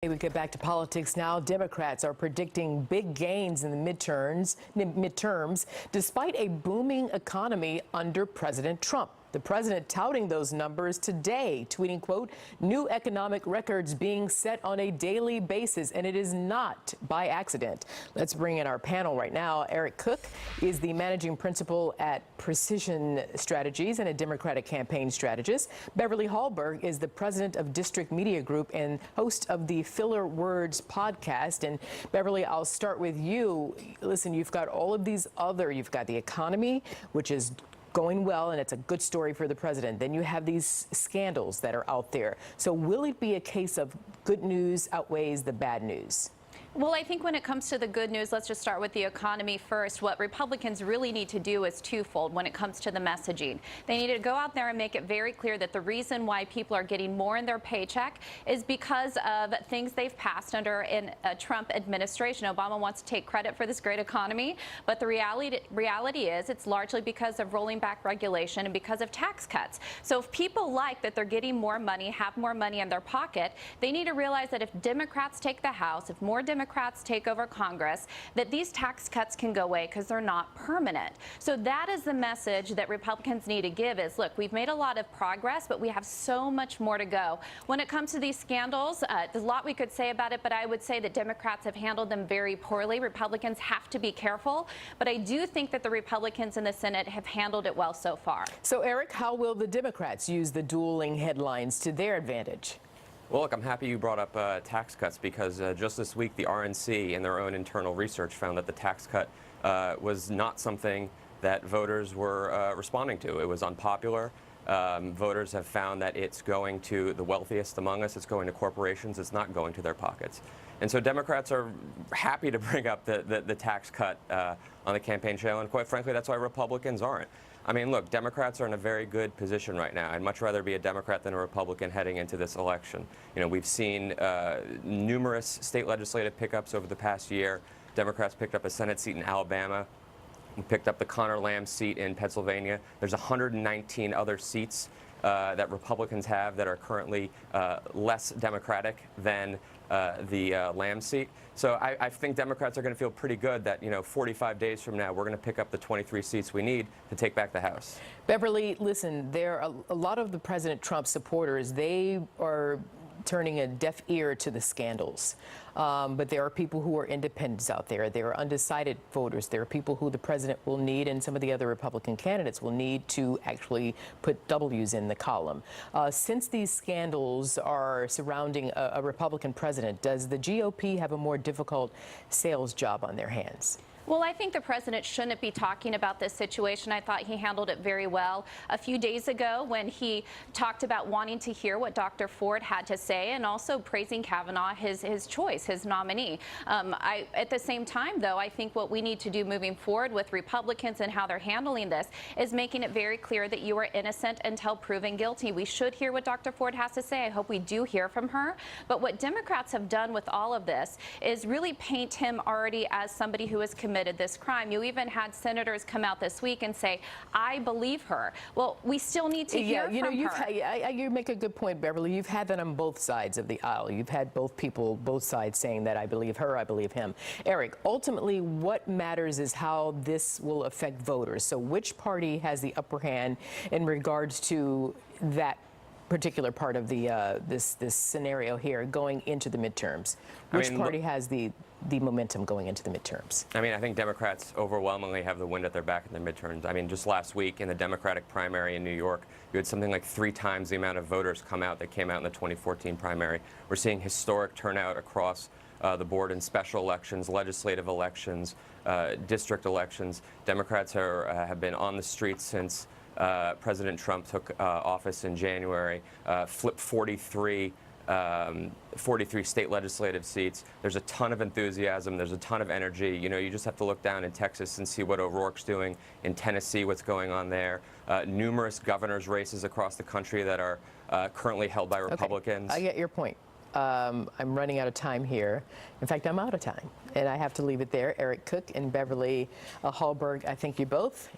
We get back to politics now. Democrats are predicting big gains in the midterms, despite a booming economy under President Trump. The president touting those numbers today, tweeting, quote, new economic records being set on a daily basis, and it is not by accident. Let's bring in our panel right now. Eric Cook is the managing principal at Precision Strategies and a Democratic campaign strategist. Beverly Hallberg is the president of District Media Group and host of the Filler Words podcast. And Beverly, I'll start with you. Listen, you've got all of these you've got the economy, which is going well, and it's a good story for the president. Then you have these scandals that are out there. So will it be a case of good news outweighs the bad news? Well, I think when it comes to the good news, let's just start with the economy first. What Republicans really need to do is twofold when it comes to the messaging. They need to go out there and make it very clear that the reason why people are getting more in their paycheck is because of things they've passed under a Trump administration. Obama wants to take credit for this great economy, but the reality is it's largely because of rolling back regulation and because of tax cuts. So if people like that they're getting more money, have more money in their pocket, they need to realize that if Democrats take the House, if more Democrats take over Congress, that these tax cuts can go away because they're not permanent. So that is the message that Republicans need to give is, look, we've made a lot of progress, but we have so much more to go. When it comes to these scandals, there's a lot we could say about it, but I would say that Democrats have handled them very poorly. Republicans have to be careful, but I do think that the Republicans in the Senate have handled it well so far. So, Eric, how will the Democrats use the dueling headlines to their advantage? Well, look, I'm happy you brought up tax cuts because just this week the RNC in their own internal research found that the tax cut was not something that voters were responding to. It was unpopular. Voters have found that it's going to the wealthiest among us. It's going to corporations. It's not going to their pockets. And so Democrats are happy to bring up the tax cut on the campaign trail, and quite frankly, that's why Republicans aren't. I mean, look, Democrats are in a very good position right now. I'd much rather be a Democrat than a Republican heading into this election. You know, we've seen numerous state legislative pickups over the past year. Democrats picked up a Senate seat in Alabama. We picked up the Connor Lamb seat in Pennsylvania. There's 119 other seats that Republicans have that are currently less Democratic than the Lamb seat. So I think Democrats are going to feel pretty good that, 45 days from now, we're going to pick up the 23 seats we need to take back the House. Beverly, listen, there are a lot of the President Trump supporters, they are turning a deaf ear to the scandals. But there are people who are independents out there. There are undecided voters. There are people who the president will need and some of the other Republican candidates will need to actually put W's in the column. Since these scandals are surrounding a Republican president, does the GOP have a more difficult sales job on their hands? Well, I think the president shouldn't be talking about this situation. I thought he handled it very well. A few days ago, when he talked about wanting to hear what Dr. Ford had to say and also praising Kavanaugh, his choice, his nominee. At the same time, though, I think what we need to do moving forward with Republicans and how they're handling this is making it very clear that you are innocent until proven guilty. We should hear what Dr. Ford has to say. I hope we do hear from her. But what Democrats have done with all of this is really paint him already as somebody who is committed this crime. You even had senators come out this week and say, I believe her. Well, we still need to hear from her. You make a good point, Beverly. You've had that on both sides of the aisle. You've had both sides saying that I believe her, I believe him. Eric, ultimately, what matters is how this will affect voters. So which party has the upper hand in regards to that particular part of the this scenario here going into the midterms? Which party has the momentum going into the midterms? I mean, I think Democrats overwhelmingly have the wind at their back in the midterms. I mean, just last week in the Democratic primary in New York, you had something like 3 times the amount of voters come out that came out in the 2014 primary. We're seeing historic turnout across the board in special elections, legislative elections, district elections. Democrats have been on the streets since President Trump took office in January, flipped 43 state legislative seats. There's a ton of enthusiasm. There's a ton of energy. You just have to look down in Texas and see what O'Rourke's doing. In Tennessee, what's going on there. Numerous governor's races across the country that are currently held by Republicans. Okay. I get your point. I'm running out of time here. In fact, I'm out of time, and I have to leave it there. Eric Cook and Beverly Hallberg, I thank you both.